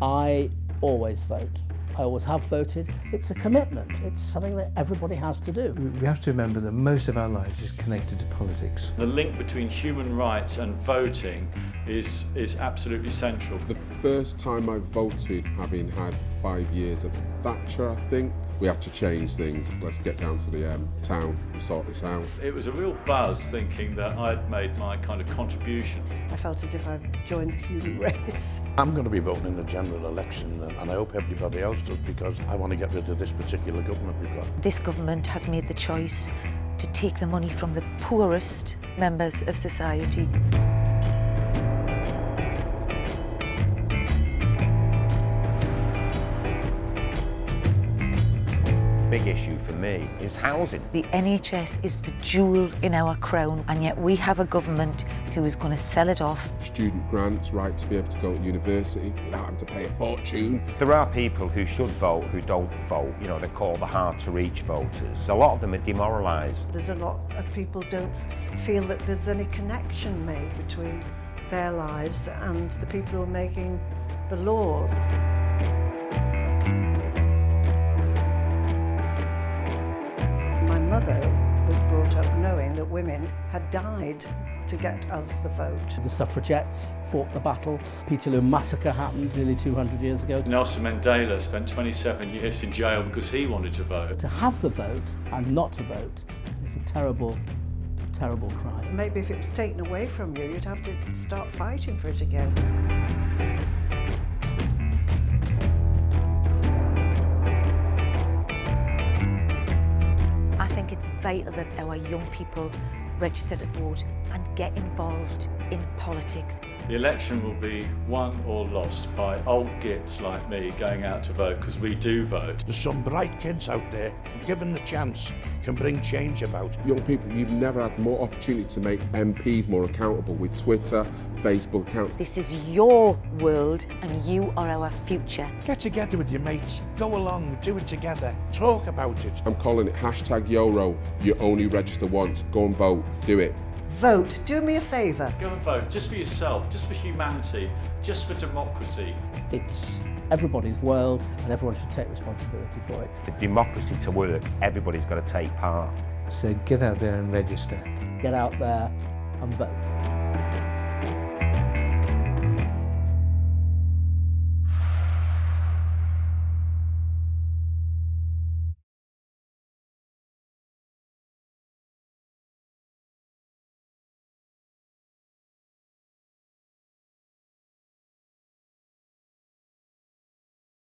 I always vote. I always have voted. It's a commitment. It's something that everybody has to do. We have to remember that most of our lives is connected to politics. The link between human rights and voting is absolutely central. The first time I voted, having had 5 years of Thatcher, I think, we have to change things. Let's get down to the town and sort this out. It was a real buzz thinking that I'd made my kind of contribution. I felt as if I'd joined the human race. I'm going to be voting in the general election, and I hope everybody else does, because I want to get rid of this particular government we've got. This government has made the choice to take the money from the poorest members of society. Big issue for me is housing. The NHS is the jewel in our crown, and yet we have a government who is going to sell it off. Student grants, right to be able to go to university without having to pay a fortune. There are people who should vote who don't vote. You know, they're called the hard-to-reach voters. A lot of them are demoralised. There's a lot of people don't feel that there's any connection made between their lives and the people who are making the laws. My mother was brought up knowing that women had died to get us the vote. The suffragettes fought the battle. Peterloo Massacre happened nearly 200 years ago. Nelson Mandela spent 27 years in jail because he wanted to vote. To have the vote and not to vote is a terrible, terrible crime. Maybe if it was taken away from you, you'd have to start fighting for it again. I think it's vital that our young people register to vote and get involved in politics. The election will be won or lost by old gits like me going out to vote, because we do vote. There's some bright kids out there, given the chance, can bring change about. Young people, you've never had more opportunity to make MPs more accountable with Twitter, Facebook accounts. This is your world and you are our future. Get together with your mates, go along, do it together, talk about it. I'm calling it #YORO. You only register once. Go and vote. Do it. Vote. Do me a favour. Go and vote, just for yourself, just for humanity, just for democracy. It's everybody's world and everyone should take responsibility for it. For democracy to work, everybody's got to take part. So get out there and register. Get out there and vote.